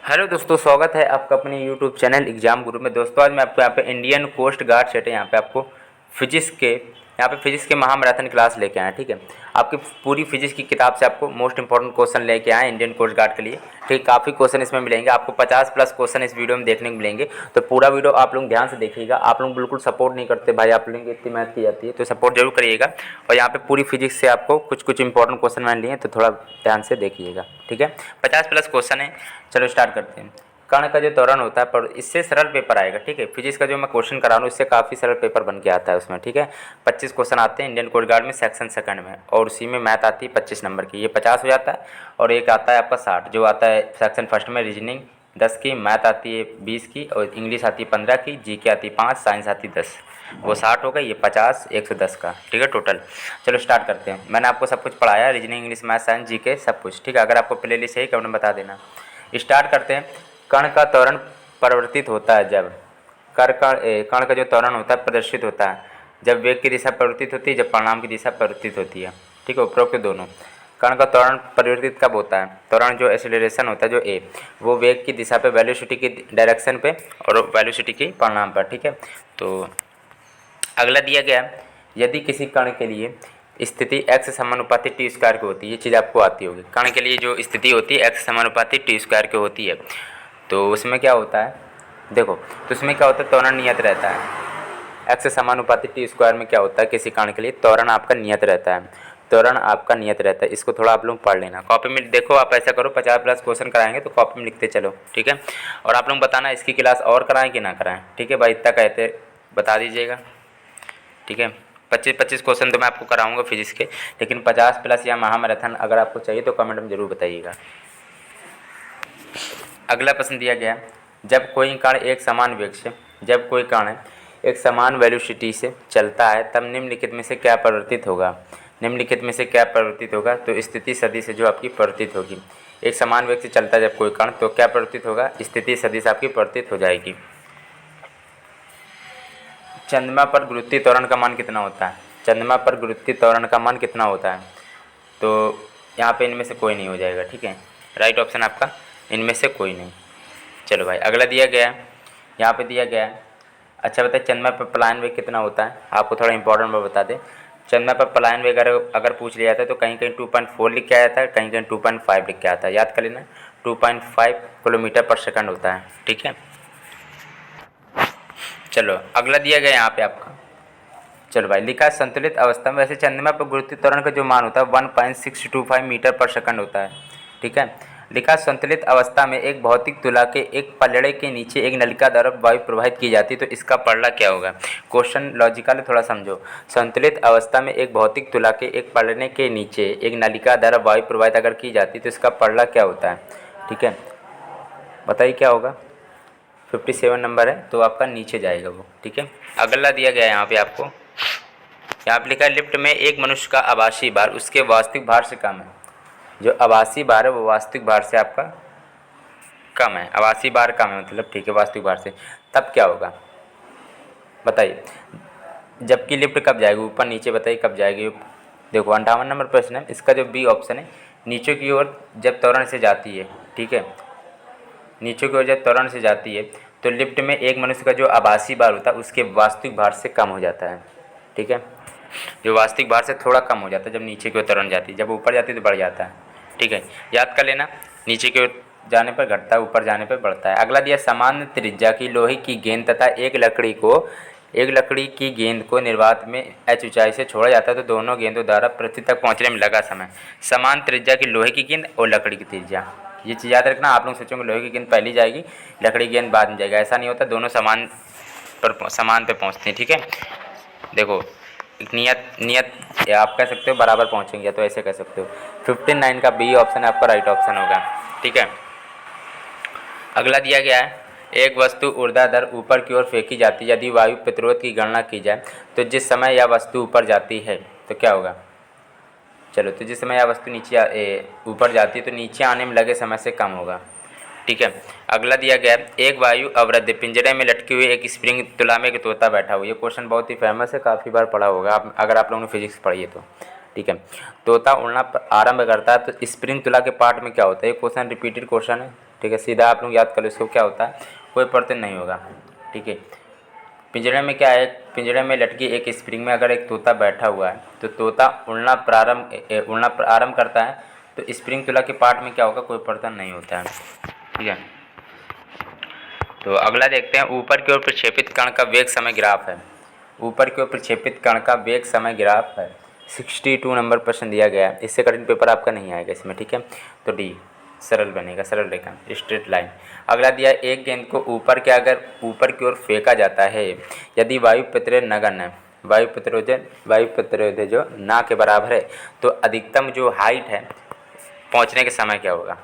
Hello दोस्तों, स्वागत है आपका अपने यूट्यूब चैनल एग्जाम गुरु में। दोस्तों आज मैं आपको यहाँ पे इंडियन कोस्ट गार्ड सेट है, यहाँ पे आपको फिजिक्स के महामैराथन क्लास लेके आए हैं। ठीक है, आपकी पूरी फिजिक्स की किताब से आपको मोस्ट इंपॉर्टेंट क्वेश्चन लेके आए इंडियन कोस्ट गार्ड के लिए। ठीक, काफ़ी क्वेश्चन इसमें मिलेंगे आपको, 50+ क्वेश्चन इस वीडियो में देखने को मिलेंगे। तो पूरा वीडियो आप लोग ध्यान से देखिएगा। आप लोग बिल्कुल सपोर्ट नहीं करते भाई, आप लोगों की इतनी मेहनत की जाती है तो सपोर्ट जरूर करिएगा। और यहाँ पे पूरी फिजिक्स से आपको कुछ इंपॉर्टेंट क्वेश्चन मैंने लिए, तो थोड़ा ध्यान से देखिएगा। ठीक है, 50+ क्वेश्चन है। चलो स्टार्ट करते हैं। कण का जो त्वरण होता है पर इससे सरल पेपर आएगा। ठीक है, फिजिक्स का जो मैं क्वेश्चन करा रहा हूँ इससे काफ़ी सरल पेपर बन के आता है उसमें। ठीक है, 25 क्वेश्चन आते हैं इंडियन कोस्ट गार्ड में सेक्शन सेकंड में, और उसी में मैथ आती है 25 नंबर की, ये 50 हो जाता है। और एक आता है आपका 60 जो आता है सेक्शन फर्स्ट में, रीजनिंग 10 की, मैथ आती है 20 की, और इंग्लिश आती है 15 की, जीके आती है 5, साइंस आती है 10। वो 60 हो गई, ये 50, 110 का। ठीक है टोटल। चलो स्टार्ट करते हैं। मैंने आपको सब कुछ पढ़ाया, reasoning, English, math, science, GK सब कुछ। ठीक है, अगर आपको प्ले लिस्ट है कमेंट में बता देना। स्टार्ट करते हैं। कण का त्वरण परिवर्तित होता है जब कण का जो त्वरण होता है प्रदर्शित होता है जब वेग की दिशा परिवर्तित होती है, जब परिणाम की दिशा परिवर्तित होती है। ठीक है, उपरोक्त दोनों। कण का त्वरण परिवर्तित कब होता है? त्वरण जो एक्सेलरेशन होता है जो ए, वो वेग की दिशा पे, वेलोसिटी की डायरेक्शन पे, और वेलोसिटी की परिणाम पर। ठीक है, तो अगला दिया गया है, यदि किसी कण के लिए स्थिति x समानुपाती टी स्क्वायर की होती है, ये चीज़ आपको आती होगी। कण के लिए जो स्थिति होती है x समानुपाती टी स्क्वायर की होती है, तो उसमें क्या होता है, देखो, तो उसमें क्या होता है, त्वरण नियत रहता है। x समानुपाती टी स्क्वायर में क्या होता है, किसी कण के लिए त्वरण आपका नियत रहता है। त्वरण आपका नियत रहता है, इसको थोड़ा आप लोग पढ़ लेना कॉपी में। देखो आप ऐसा करो, 50+ क्वेश्चन कराएंगे तो कॉपी में लिखते चलो। ठीक है, और आप लोग बताना इसकी क्लास और कराएं कि ना कराएं। ठीक है भाई, इतना कहते बता दीजिएगा। ठीक है, 25 क्वेश्चन तो मैं आपको कराऊंगा फिजिक्स के, लेकिन 50+ या महामैराथन अगर आपको चाहिए तो कमेंट में ज़रूर बताइएगा। अगला प्रश्न दिया गया, जब कोई कण एक समान वेलोसिटी से चलता है तब निम्नलिखित में से क्या परिवर्तित होगा? निम्नलिखित में से क्या परिवर्तित होगा? तो स्थिति सदिश जो आपकी परिवर्तित होगी। एक समान वेग से चलता है जब कोई कण, तो क्या परिवर्तित होगा? स्थिति सदिश आपकी परिवर्तित हो जाएगी। चंद्रमा पर गुरुत्वीय त्वरण का मान कितना होता है? चंद्रमा पर गुरुत्वीय त्वरण का मान कितना होता है? तो यहाँ पे इनमें से कोई नहीं हो जाएगा। ठीक है, राइट ऑप्शन आपका इनमें से कोई नहीं। चलो भाई, अगला दिया गया है, यहाँ पे दिया गया है, अच्छा बताइए, चंद्रमा पर पलायन वेग कितना होता है? आपको थोड़ा इंपॉर्टेंट बात बता दें। चंद्रमा पर पलायन वेग अगर पूछ लिया जाता है तो कहीं कहीं 2.4 लिख के आया था, कहीं कहीं 2.5 लिख के आता है, याद कर लेना। 2.5 किलोमीटर पर सेकंड होता है। ठीक है, चलो अगला दिया गया यहाँ पे आपका, चलो भाई, लिखा है संतुलित अवस्था में, वैसे चंद्रमा पर गुरुत्वीय त्वरण का जो मान होता है 1.625 मीटर पर सेकंड होता है। ठीक है, लिखा संतुलित अवस्था में एक भौतिक तुला के एक पलड़े के नीचे एक नलिका द्वारा वायु प्रवाहित की जाती है, तो इसका पलड़ा क्या होगा? क्वेश्चन लॉजिकल थोड़ा समझो। संतुलित अवस्था में एक भौतिक तुला के एक पलड़े के नीचे एक नलिका द्वारा वायु प्रवाहित अगर की जाती तो इसका पलड़ा क्या होता है? ठीक है, बताइए क्या होगा? 57 नंबर है तो आपका नीचे जाएगा वो। ठीक है, अगला दिया गया है यहाँ पे आपको, यहाँ पे लिखा है लिफ्ट में एक मनुष्य का आभासी भार उसके वास्तविक भार से कम है। जो आभासी भार है वो वास्तविक भार से आपका कम है। आभासी भार कम है मतलब, ठीक है, वास्तविक भार से, तब क्या होगा बताइए? जबकि लिफ्ट कब जाएगी? ऊपर नीचे, बताइए कब जाएगी? देखो 58 नंबर प्रश्न है, इसका जो बी ऑप्शन है, नीचे की ओर जब त्वरण से जाती है। ठीक है, नीचे की ओर जब त्वरण से जाती है तो लिफ्ट में एक मनुष्य का जो आभासी भार होता है उसके वास्तविक भार से कम हो जाता है। ठीक है, जो वास्तविक भार से थोड़ा कम हो जाता है जब नीचे की ओर त्वरण जाती है, जब ऊपर जाती है तो बढ़ जाता है। ठीक है, याद कर लेना, नीचे की ओर जाने पर घटता है, ऊपर जाने पर बढ़ता है। अगला दिया, समान त्रिज्या की लोहे की गेंद तथा एक लकड़ी की गेंद को निर्वात में h ऊंचाई से छोड़ा जाता है तो दोनों गेंदों द्वारा पृथ्वी तक पहुंचने में लगा समय। समान त्रिज्या की लोहे की गेंद और लकड़ी की त्रिज्या, ये चीज़ याद रखना। आप लोग सोचोगे लोहे की गेंद पहली जाएगी, लकड़ी की गेंद बाद में जाएगी, ऐसा नहीं होता, दोनों समान पे पहुंचते हैं। ठीक है, देखो नियत या आप कह सकते हो बराबर पहुंचेंगे, या तो ऐसे कह सकते हो। 59 का बी ऑप्शन आपका राइट ऑप्शन होगा। ठीक है, अगला दिया गया है, एक वस्तु ऊर्ध्वाधर ऊपर की ओर फेंकी जाती है, यदि वायु प्रतिरोध की गणना की जाए तो जिस समय यह वस्तु ऊपर जाती है तो क्या होगा? चलो, तो जिस समय यह वस्तु ऊपर जाती है तो नीचे आने में लगे समय से कम होगा। ठीक है, अगला दिया गया है, एक वायु अवरुद्ध पिंजरे में लटकी हुई एक स्प्रिंग तुला में एक तोता बैठा हुआ। ये क्वेश्चन बहुत ही फेमस है, काफ़ी बार पढ़ा होगा अगर आप लोगों ने फिजिक्स पढ़ी है तो। ठीक है, तोता उड़ना आरंभ करता है तो स्प्रिंग तुला के पार्ट में क्या होता है? ये क्वेश्चन रिपीटेड क्वेश्चन है, ठीक है, सीधा आप लोग याद कर लो इसको, क्या होता है, कोई परिवर्तन नहीं होगा। ठीक है, पिंजरे में क्या है, पिंजरे में लटकी एक स्प्रिंग में अगर एक तोता बैठा हुआ है तो तोता उड़ना प्रारंभ करता है तो स्प्रिंग तुला के पार्ट में क्या होगा, कोई परिवर्तन नहीं होता है। ठीक है, तो अगला देखते हैं, ऊपर की ओर प्रक्षेपित कण का वेग समय ग्राफ है। ऊपर की ओर प्रक्षेपित कण का वेग समय ग्राफ है, 62 नंबर प्रश्न दिया गया है। इससे कठिन पेपर आपका नहीं आएगा इसमें। ठीक है, तो डी सरल बनेगा, सरल रेखा, स्ट्रेट लाइन। अगला दिया, एक गेंद को ऊपर की ओर फेंका जाता है, यदि वायु प्रतिरोध नगण्य, वायु प्रतिरोध जो ना के बराबर है तो अधिकतम जो हाइट है पहुंचने के समय क्या होगा,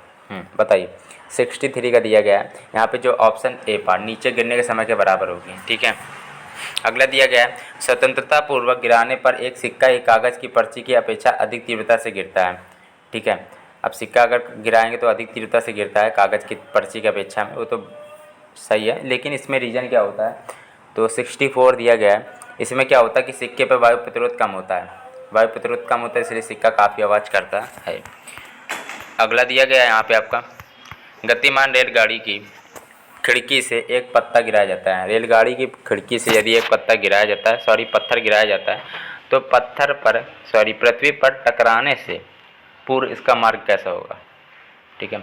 बताइए। 63 का दिया गया है यहाँ पे, जो ऑप्शन ए पार्ट नीचे गिरने के समय के बराबर होगी। ठीक है, अगला दिया गया है, स्वतंत्रता पूर्वक गिराने पर एक सिक्का एक कागज़ की पर्ची की अपेक्षा अधिक तीव्रता से गिरता है। ठीक है, अब सिक्का अगर गिराएंगे तो अधिक तीव्रता से गिरता है कागज़ की पर्ची की अपेक्षा में, वो तो सही है, लेकिन इसमें रीजन क्या होता है, तो 64 दिया गया है। इसमें क्या होता है कि सिक्के पर वायु प्रतिरोध कम होता है, वायु प्रतिरोध कम होता है, इसलिए सिक्का काफ़ी आवाज़ करता है। अगला दिया गया है यहाँ पे आपका, गतिमान रेलगाड़ी की खिड़की से एक पत्ता गिराया जाता है। रेलगाड़ी की खिड़की से यदि एक पत्ता गिराया जाता है, पत्थर गिराया जाता है, तो पृथ्वी पर टकराने से पूर्व इसका मार्ग कैसा होगा। ठीक है,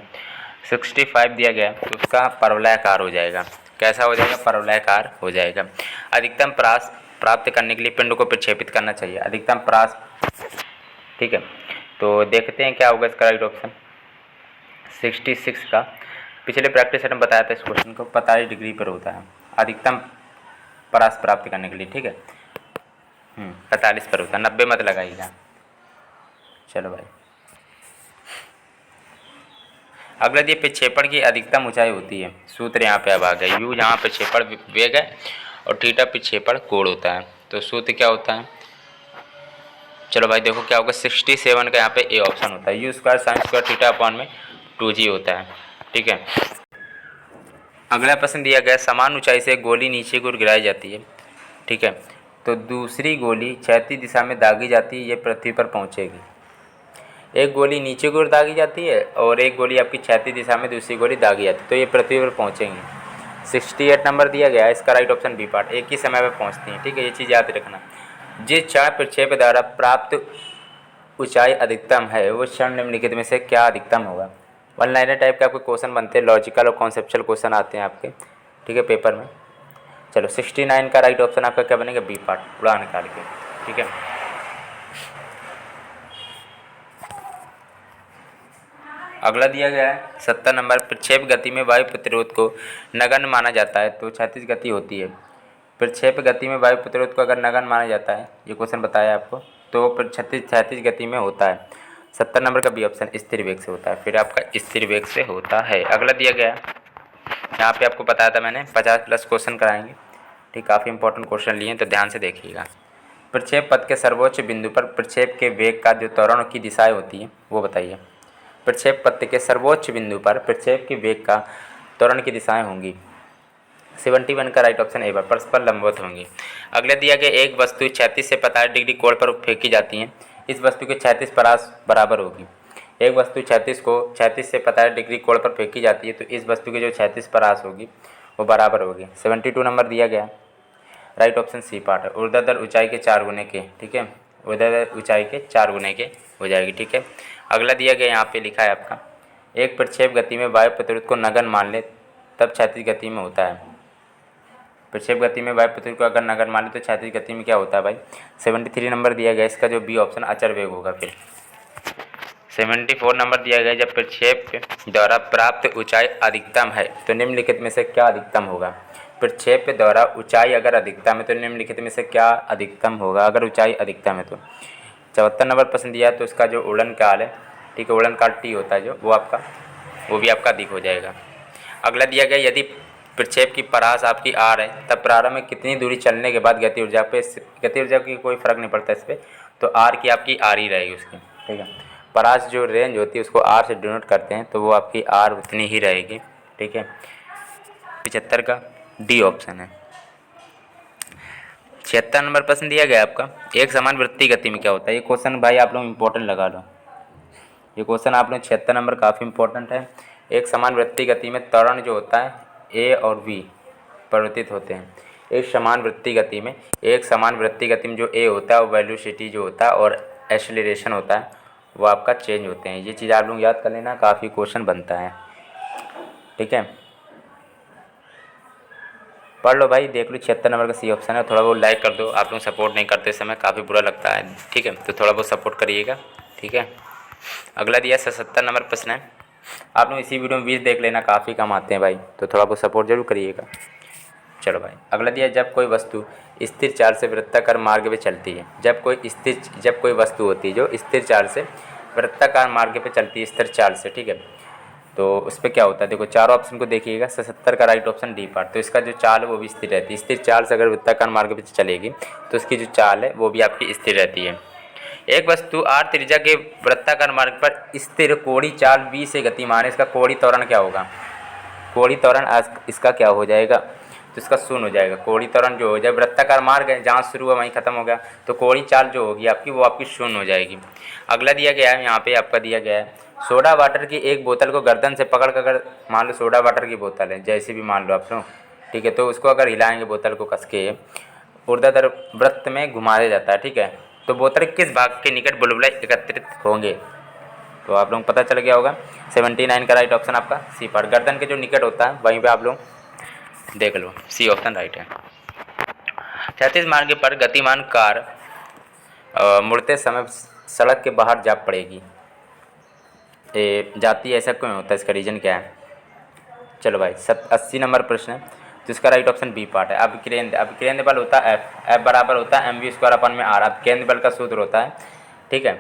65 दिया गया तो उसका परवलयाकार हो जाएगा। कैसा हो जाएगा, परवलयाकार हो जाएगा। अधिकतम प्रास प्राप्त करने के लिए पिंड को प्रक्षेपित करना चाहिए, अधिकतम प्रास। ठीक है, तो देखते हैं क्या होगा इसका राइट ऑप्शन। 66 का पिछले प्रैक्टिस सेट में बताया था, इस क्वेश्चन को 45 डिग्री पर होता है अधिकतम परास प्राप्त करने के लिए। ठीक है, 45 पर होता है, 90 मत लगाइएगा। चलो भाई, अगला दिए, प्रक्षेपण की अधिकतम ऊंचाई होती है। सूत्र यहाँ पे अब आ गया, यू जहाँ प्रक्षेपण वेग है और थीटा प्रक्षेपण कोण होता है, तो सूत्र क्या होता है। चलो भाई देखो क्या होगा, 67 का यहाँ पे ए ऑप्शन होता है, you square sine square theta upon में 2g होता है। ठीक है, अगला प्रश्न दिया गया, समान ऊंचाई से गोली नीचे की ओर गिराई जाती है। ठीक है, तो दूसरी गोली क्षैतिज दिशा में दागी जाती है, ये पृथ्वी पर पहुंचेगी। एक गोली नीचे की ओर दागी जाती है और एक गोली आपकी क्षैतिज दिशा में दूसरी गोली दागी जाती है, तो ये पृथ्वी पर पहुंचेंगी। 68 नंबर दिया गया है, इसका राइट ऑप्शन बी पार्ट, एक ही समय पर पहुंचती हैं। ठीक है, ये चीज़ याद रखना। जिस क्षण प्रक्षेप द्वारा प्राप्त ऊंचाई अधिकतम है वो क्षण निम्नलिखित में से क्या अधिकतम होगा। वन लाइनर टाइप के आपके क्वेश्चन बनते हैं, लॉजिकल और कॉन्सेप्चुअल क्वेश्चन आते हैं आपके। ठीक है, पेपर में। चलो 69 का राइट ऑप्शन आपका क्या बनेगा, बी पार्ट, उड़ान काल के। ठीक है, अगला दिया गया है 70 नंबर, प्रक्षेप गति में वायु प्रतिरोध को नगण्य माना जाता है तो क्षैतिज गति होती है। प्रक्षेप गति में वायु प्रतिरोध को अगर नगण्य माना जाता है, ये क्वेश्चन बताया आपको, तो क्षैतिज गति में होता है। 70 नंबर का बी ऑप्शन, स्थिर वेग से होता है, फिर आपका स्थिर वेग से होता है। अगला दिया गया यहाँ पे आपको बताया था मैंने 50+ क्वेश्चन कराएंगे। ठीक, काफ़ी इंपॉर्टेंट क्वेश्चन लिए हैं तो ध्यान से देखिएगा। प्रक्षेप पथ के सर्वोच्च बिंदु पर प्रक्षेप के वेग का जो त्वरण की दिशाएं होती हैं वो बताइए। प्रक्षेप पथ के सर्वोच्च बिंदु पर प्रक्षेप के वेग का त्वरण की दिशाएं होंगी। 71 का राइट ऑप्शन ए पर, परस्पर लंबवत होंगी। अगले दिया गया, एक वस्तु 36 से 45 डिग्री कोण पर फेंकी जाती है, इस वस्तु के 36 परास बराबर होगी। एक वस्तु 36 से 45 डिग्री कोण पर फेंकी जाती है तो इस वस्तु की जो 36 परास होगी वो बराबर होगी। 72 नंबर दिया गया, राइट ऑप्शन सी पार्ट है, ऊर्ध्वाधर ऊंचाई के 4 गुने के। ठीक है, ऊर्ध्वाधर ऊंचाई के 4 गुने के हो जाएगी। ठीक है, अगला दिया गया यहाँ पे लिखा है आपका, एक प्रक्षेप गति में वायु प्रतिरोध को नगण्य मान ले तब क्षैतिज गति में होता है। प्रक्षेप गति में वायु प्रतिरोध को अगर नगण्य मान ले तो क्षैतिज गति में क्या होता है भाई। 73 नंबर दिया गया, इसका जो बी ऑप्शन अचर वेग होगा। फिर 74 नंबर दिया गया, जब प्रक्षेप द्वारा प्राप्त ऊंचाई अधिकतम है तो निम्नलिखित में से क्या अधिकतम होगा। प्रक्षेप द्वारा ऊंचाई अगर अधिकतम है तो निम्नलिखित में से क्या अधिकतम होगा, अगर ऊंचाई अधिकतम है तो। 74 नंबर पसंद दिया तो इसका जो उड़न काल है, ठीक है, उड़न काल टी होता है जो, वो भी आपका अधिक हो जाएगा। अगला दिया गया, यदि प्रक्षेप की परास आपकी आर है तब प्रारंभ में कितनी दूरी चलने के बाद गति ऊर्जा की कोई फर्क नहीं पड़ता इस पर, तो आर की आपकी आर ही रहेगी उसकी। ठीक है, परास जो रेंज होती है उसको आर से डिनोट करते हैं तो वो आपकी आर उतनी ही रहेगी। ठीक है, 75 का डी ऑप्शन है। 76 नंबर प्रश्न दिया गया आपका, एक समान वृत्तीय गति में क्या होता है। ये क्वेश्चन भाई आप लोग इंपॉर्टेंट लगा लो, ये क्वेश्चन आप लोग 76 नंबर काफ़ी इंपॉर्टेंट है। एक समान वृत्तीय गति में त्वरण जो होता है ए और वी परिवर्तित होते हैं। एक समान वृत्तीय गति में जो ए होता है वो वेलोसिटी जो होता है और एक्सेलरेशन होता है वो आपका चेंज होते हैं। ये चीज़ आप लोग याद कर लेना, काफ़ी क्वेश्चन बनता है। ठीक है, पढ़ लो भाई, देख लो 76 नंबर का सी ऑप्शन है। थोड़ा बहुत लाइक कर दो, आप लोग सपोर्ट नहीं करते इस समय, काफ़ी बुरा लगता है। ठीक है, तो थोड़ा बहुत सपोर्ट करिएगा। ठीक है, अगला दिया 77 नंबर प्रश्न है। आप लोग इसी वीडियो में 20 देख लेना, काफ़ी कम आते हैं भाई, तो थोड़ा बहुत सपोर्ट जरूर करिएगा। चलो भाई, अगला दिया, जब कोई वस्तु स्थिर चाल से वृत्ताकार मार्ग पे चलती है, जब कोई वस्तु होती है जो स्थिर चाल से वृत्ताकार मार्ग पे चलती है, स्थिर चाल से, ठीक है, तो उस पर क्या होता है। देखो चारों ऑप्शन को देखिएगा, 77 का राइट ऑप्शन डी पार्ट। तो इसका जो चाल है वो भी स्थिर रहती है। स्थिर चाल से अगर वृत्ताकार मार्ग पे चलेगी तो उसकी जो चाल है वो भी आपकी स्थिर रहती है। एक वस्तु आर त्रिज्या के वृत्ताकार मार्ग पर स्थिर कोणीय चाल बी से गतिमान है, इसका कोणीय त्वरण क्या होगा। कोणीय त्वरण इसका क्या हो जाएगा, तो इसका शून्य हो जाएगा। कोणीय त्वरण जो हो जाए, वृत्ताकार मार्ग है, जहाँ शुरू हुआ वहीं खत्म हो गया, तो कोणीय चाल जो होगी आपकी वो आपकी शून्य हो जाएगी। अगला दिया गया है, यहाँ पे आपका दिया गया है, सोडा वाटर की एक बोतल को गर्दन से पकड़ कर, अगर मान लो सोडा वाटर की बोतल है, जैसे भी मान लो आप लोग, ठीक है, तो उसको अगर हिलाएंगे बोतल को कस के ऊर्ध्वाधर वृत्त में घुमाया जाता है, ठीक है, तो बोतल किस भाग के निकट बुलबुले एकत्रित होंगे। तो आप लोग पता चल गया होगा, 79 का राइट ऑप्शन आपका सी पार्ट, गर्दन के जो निकट होता है वहीं पे आप लोग देख लो, सी ऑप्शन राइट है। 36 मार्ग पर गतिमान कार मुड़ते समय सड़क के बाहर जा पड़ेगी, जाती है, ऐसा क्यों होता है, इसका रीज़न क्या है। चलो भाई, 80 नंबर प्रश्न है, तो इसका राइट ऑप्शन बी पार्ट है। अब केंद्र बल होता है एफ बराबर होता है mv²/r। अब केंद्र बल का सूत्र होता है, ठीक है,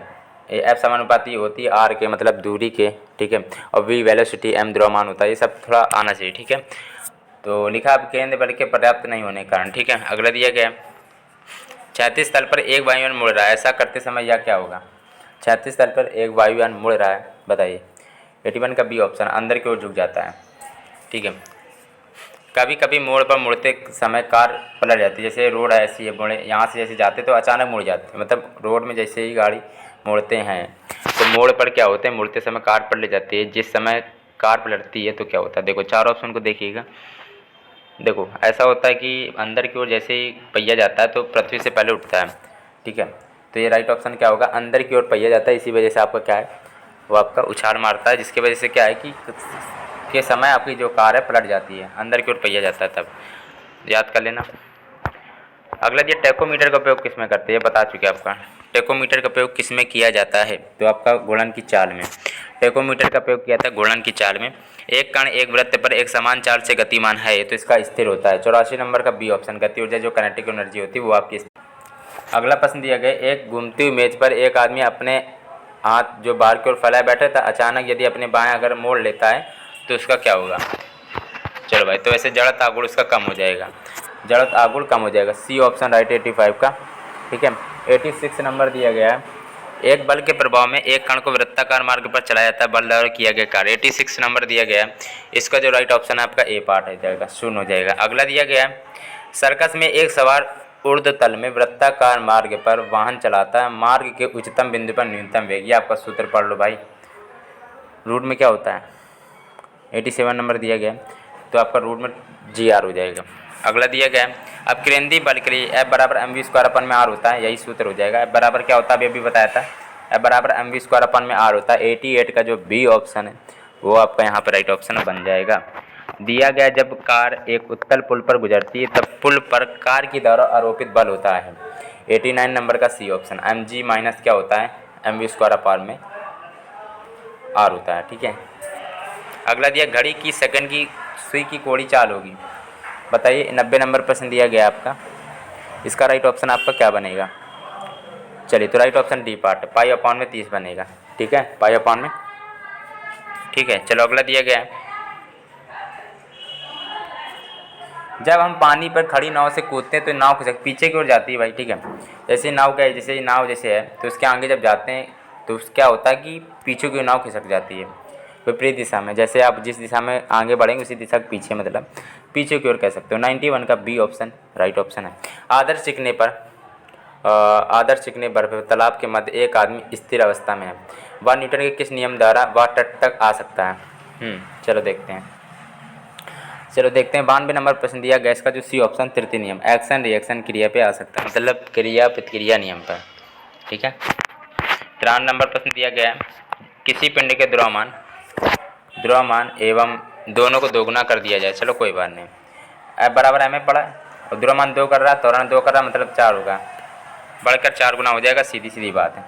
एफ समानुपाती होती है आर के, मतलब दूरी के, ठीक है, और वी वेलोसिटी, एम द्रव्यमान होता है। ये सब थोड़ा आना चाहिए, ठीक है। तो लिखा अब केंद्र बल के पर्याप्त नहीं होने के कारण, ठीक है। अगला दिया गया, 36 तल पर एक वायुयान मुड़ रहा है, ऐसा करते समय यह क्या होगा। 36 तल पर एक वायुयान मुड़ रहा है, बताइए। 81 का बी ऑप्शन, अंदर की ओर झुक जाता है, ठीक है। कभी कभी मोड़ पर मुड़ते समय कार पलट जाती है, जैसे रोड ऐसी है, मोड़े यहाँ से जैसे जाते तो अचानक मुड़ जाते हैं, मतलब रोड में जैसे ही गाड़ी मोड़ते हैं तो मोड़ पर क्या होते हैं, मुड़ते समय कार पलट जाती है। जिस समय कार पलटती है तो क्या होता है, देखो चार ऑप्शन को देखिएगा। देखो ऐसा होता है कि अंदर की ओर जैसे ही पहिया जाता है तो पृथ्वी से पहले उठता है, ठीक है, तो ये राइट ऑप्शन क्या होगा, अंदर की ओर पहिया जाता है, इसी वजह से आपका क्या है, वो आपका उछाल मारता है, जिसकी वजह से क्या है कि के समय आपकी जो कार है पलट जाती है, अंदर की ओर पहिया जाता है, तब याद कर लेना। अगला ये टेकोमीटर का उपयोग किस में करते हैं, बता चुके आपका। टेकोमीटर का उपयोग किस में किया जाता है, तो आपका गुणन की चाल में। टेकोमीटर का उपयोग किया था गुणन की चाल में। एक कण एक वृत्त पर एक समान चाल से गतिमान है तो इसका स्थिर होता है। 84 नंबर का बी ऑप्शन, गति ऊर्जा जो काइनेटिक एनर्जी होती है वो आपकी। अगला प्रश्न दिया गया, एक घूमती हुई मेज पर एक आदमी अपने हाथ जो बाहर की ओर फैलाए बैठा था, अचानक यदि अपने बाएं अगर मोड़ लेता है तो उसका क्या होगा। चलो भाई, तो वैसे जड़त आगुण उसका कम हो जाएगा, जड़त आगुण कम हो जाएगा, सी ऑप्शन राइट 85 का, ठीक है। 86 नंबर दिया गया है, एक बल के प्रभाव में एक कण को वृत्ताकार मार्ग पर चलाया जाता है, बल द्वारा किया गया कार्य। 86 नंबर दिया गया है, इसका जो राइट ऑप्शन है आपका ए पार्ट हो जाएगा, शून्य हो जाएगा। अगला दिया गया है, सर्कस में एक सवार ऊर्ध्व तल में वृत्ताकार मार्ग पर वाहन चलाता है, मार्ग के उच्चतम बिंदु पर न्यूनतम वेग। ये आपका सूत्र पढ़ लो भाई, रूट में क्या होता है, 87 नंबर दिया गया है, तो आपका रूट में जी आर हो जाएगा। अगला दिया गया है, अब केंद्रीय बल के लिए एफ बराबर mv²/r होता है, यही सूत्र हो जाएगा। एफ बराबर क्या होता है, अभी बताया था, एफ बराबर mv²/r होता है। 88 का जो बी ऑप्शन है वो आपका यहाँ पर राइट ऑप्शन बन जाएगा। दिया गया, जब कार एक उत्तल पुल पर गुजरती है तब पुल पर कार की द्वारा आरोपित बल होता है। 89 नंबर का सी ऑप्शन, mg माइनस क्या होता है, mv²/r में r होता है, ठीक है। अगला दिया, घड़ी की सेकंड की सुई की कोणीय चाल होगी, बताइए। 90 नंबर प्रश्न दिया गया आपका, इसका राइट ऑप्शन आपका क्या बनेगा। चलिए, तो राइट ऑप्शन डी पार्ट, पाई/में 30 बनेगा, ठीक है, पाई/में, ठीक है। चलो अगला दिया गया है, जब हम पानी पर खड़ी नाव से कूदते हैं तो नाव खिसक पीछे की ओर जाती है भाई, ठीक है। जैसे नाव क्या है, जैसे नाव जैसे है तो उसके आगे जब जाते हैं तो क्या होता है कि पीछे की नाव खिसक जाती है विपरीत दिशा में। जैसे आप जिस दिशा में आगे बढ़ेंगे उसी दिशा के पीछे, मतलब पीछे की ओर कह सकते हो। 91 का बी ऑप्शन राइट ऑप्शन है। आदर्श चिकने बर्फ तालाब के मध्य एक आदमी स्थिर अवस्था में है, वह न्यूटन के किस नियम द्वारा वह तट तक आ सकता है। चलो देखते हैं। 92 नंबर प्रश्न दिया गैस का जो सी ऑप्शन तृतीय नियम एक्शन रिएक्शन क्रिया पे आ सकता है, मतलब क्रिया प्रतिक्रिया नियम पर। ठीक है। 93 नंबर प्रश्न दिया गया है किसी पिंड के द्रव्यमान एवं दोनों को दोगुना कर दिया जाए। चलो कोई बात नहीं, F बराबर एम ए पड़ा है और द्रव्यमान 2 कर रहा है, त्वरण 2 कर रहा है, मतलब 4 होगा, बढ़कर 4 गुना हो जाएगा, सीधी सीधी बात है।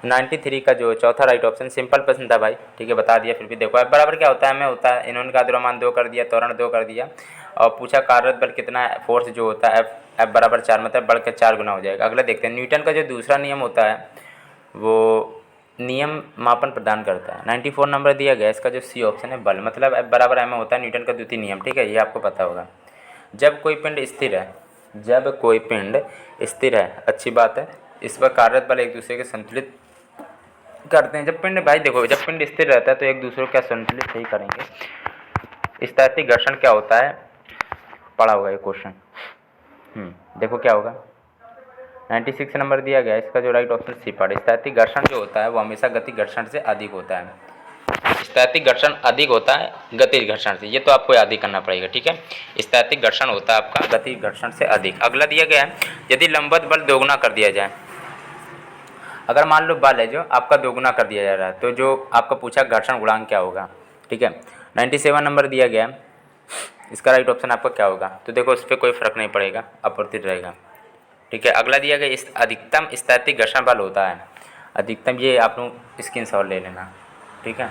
93 का जो चौथा राइट ऑप्शन सिंपल प्रश्न था भाई, ठीक है, बता दिया। फिर भी देखो F बराबर क्या होता है, में होता है, इन्होंने कहा द्रव्यमान 2 कर दिया, त्वरण 2 कर दिया और पूछा कार्यरत बल कितना है, फोर्स जो होता है F बराबर 4, मतलब बढ़कर 4 गुना हो जाएगा। अगला देखते हैं, न्यूटन का जो दूसरा नियम होता है वो नियम मापन प्रदान करता है। 94 नंबर दिया गया, इसका जो सी ऑप्शन है बल, मतलब F बराबर एम होता है, न्यूटन का द्वितीय नियम। ठीक है, ये आपको पता होगा। जब कोई पिंड स्थिर है, अच्छी बात है, इस पर कार्यरत बल एक दूसरे के संतुलित करते हैं। जब पिंड भाई देखो, जब पिंड स्थिर रहता है तो एक दूसरे को क्या संतुलित सही करेंगे। स्थैतिक घर्षण क्या होता है, पढ़ा होगा ये क्वेश्चन। देखो क्या होगा, 96 नंबर दिया गया, इसका जो राइट ऑप्शन सी पार्ट। स्थैतिक घर्षण जो होता है वो हमेशा गति घर्षण से अधिक होता है। स्थैतिक घर्षण अधिक होता है गति घर्षण से, ये तो आपको याद ही करना पड़ेगा। ठीक है, स्थैतिक घर्षण होता है आपका गति घर्षण से अधिक। अगला दिया गया है यदि लंबवत बल दोगुना कर दिया जाए, अगर मान लो बल है जो आपका दोगुना कर दिया जा रहा है तो जो आपका पूछा घर्षण गुणांक क्या होगा। ठीक है, 97 नंबर दिया गया है, इसका राइट ऑप्शन आपका क्या होगा, तो देखो उस पर कोई फर्क नहीं पड़ेगा, अपरिवर्तित रहेगा। ठीक है, अगला दिया गया अधिकतम स्थैतिक घर्षण बल होता है, अधिकतम, ये आप लोग स्क्रीनशॉट ले लेना। ठीक है,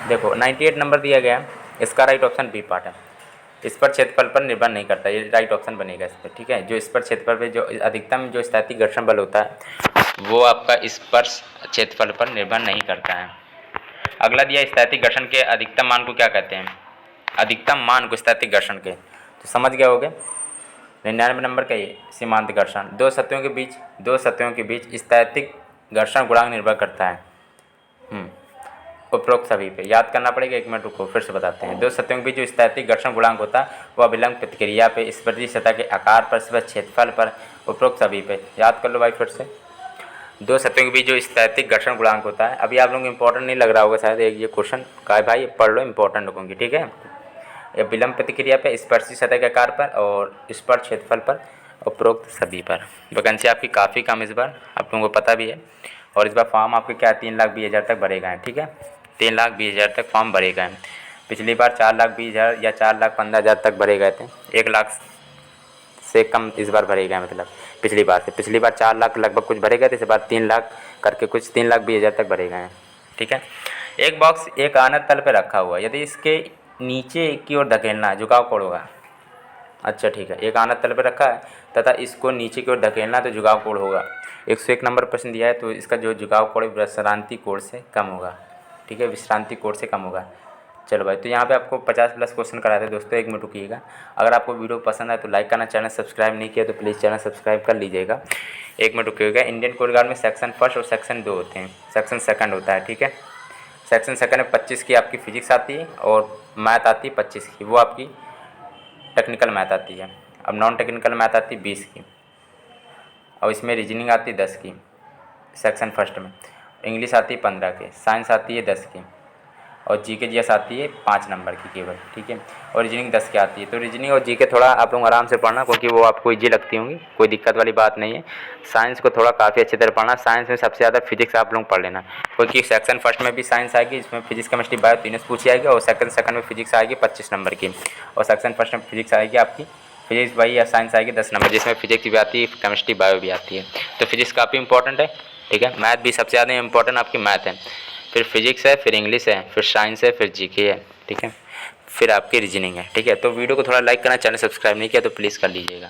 देखो 98 नंबर दिया गया, इसका राइट ऑप्शन बी पार्ट है। इस पर क्षेत्रफल पर निर्भर नहीं करता, ये राइट ऑप्शन बनेगा इस पर। ठीक है, जो इस पर क्षेत्रफल पे जो अधिकतम जो स्थैतिक घर्षण बल होता है वो आपका इस पर क्षेत्रफल पर निर्भर नहीं करता है। अगला दिया स्थैतिक घर्षण के अधिकतम मान को क्या कहते हैं, अधिकतम मान को स्थैतिक घर्षण के, तो समझ गए होगे। 99 नंबर का ये सीमांत घर्षण, दो सतहों के बीच स्थैतिक घर्षण गुणांक निर्भर करता है उपरोक्त सभी पे। याद करना पड़ेगा, 1 मिनट रुको, फिर से बताते हैं। दो सतहों के बीच जो स्थैतिक घर्षण गुणांक होता है वह अभिलंब प्रतिक्रिया पे, स्पर्शी सतह के आकार पर, क्षेत्रफल पर, उपरोक्त सभी पे। याद कर लो भाई फिर से। दो सतहों के बीच जो स्थैतिक घर्षण गुणांक होता है, अभी आप लोगों को इंपॉर्टेंट नहीं लग रहा होगा शायद ये क्वेश्चन का है भाई, पढ़ लो, इंपॉर्टेंट होंगी। ठीक है, विलंब प्रतिक्रिया पे, स्पर्शी सतह के आकार पर और स्पर्श क्षेत्रफल पर, उपरोक्त सभी पर। वैकेंसी आपकी काफ़ी कम इस बार, आप लोगों को पता भी है। और इस बार फॉर्म आपके क्या 3,20,000 तक भरे गए हैं। ठीक है, 3,20,000 तक फॉर्म भरे गए हैं। पिछली बार 4,20,000 या 4,15,000 तक भरे गए थे, 1 लाख से कम इस बार भरे गए, मतलब पिछली बार 4 लाख लगभग कुछ भरे गए थे, इस बार 3 लाख करके कुछ 3,20,000 तक भरे गए हैं। ठीक है, एक बॉक्स एक आनत तल पर रखा हुआ, यदि इसके नीचे की ओर धकेलना झुकाव कोण होगा। अच्छा ठीक है, एक आनत तल पर रखा है तथा इसको नीचे की ओर धकेलना तो झुकाव कोण होगा। 101 नंबर प्रश्न दिया है, तो इसका जो झुकाव कोण विश्रांति कोण से कम होगा। ठीक है, विश्रांति कोण से कम होगा। चलो भाई, तो यहाँ पे आपको 50+ क्वेश्चन कराए थे दोस्तों, 1 मिनट रुकिएगा। अगर आपको वीडियो पसंद आए तो लाइक करना, चैनल सब्सक्राइब नहीं किया तो प्लीज़ चैनल सब्सक्राइब कर लीजिएगा। 1 मिनट रुकिएगा। इंडियन कोस्ट गार्ड में सेक्शन 1 और सेक्शन 2 होते हैं, सेक्शन 2 होता है। ठीक है, सेक्शन 2 में 25 की आपकी फिजिक्स आती है और मैथ आती है 25 की, वो आपकी टेक्निकल मैथ आती है। अब नॉन टेक्निकल मैथ आती है 20 की, और इसमें रीजनिंग आती है 10 की सेक्शन 1 में। इंग्लिश आती है 15 की, साइंस आती है 10 की, और जीके जीएस आती है 5 नंबर की केवल। ठीक है, और रीजनिंग 10 की आती है। तो रीजनिंग और जीके थोड़ा आप लोग आराम से पढ़ना, क्योंकि वो आपको ईजी लगती होंगी, कोई दिक्कत वाली बात नहीं है। साइंस को थोड़ा काफ़ी अच्छी तरह पढ़ना, साइंस में सबसे ज़्यादा फिजिक्स आप लोग पढ़ लेना, क्योंकि सेक्शन 1 में भी साइंस आएगी, इसमें फिजिक्स केमिस्ट्री बायो तीनों पूछी आएगी, और सेक्शन 2 में फिजिक्स आएगी 25 नंबर की, और सेक्शन 1 में फिजिक्स आएगी आपकी, फिजिक्स बाई या साइंस आएगी 10 नंबर, जिसमें फिजिक्स भी आती है, केमिस्ट्री बायो भी आती है। तो फिजिक्स काफ़ी इंपॉर्टेंट है। ठीक है, मैथ भी सबसे ज़्यादा इंपॉर्टेंट आपकी मैथ है, फिर फिजिक्स है, फिर इंग्लिश है, फिर साइंस है, फिर जीके है। ठीक है, फिर आपकी रीजनिंग है। ठीक है, तो वीडियो को थोड़ा लाइक करना, चैनल सब्सक्राइब नहीं किया तो प्लीज़ कर लीजिएगा।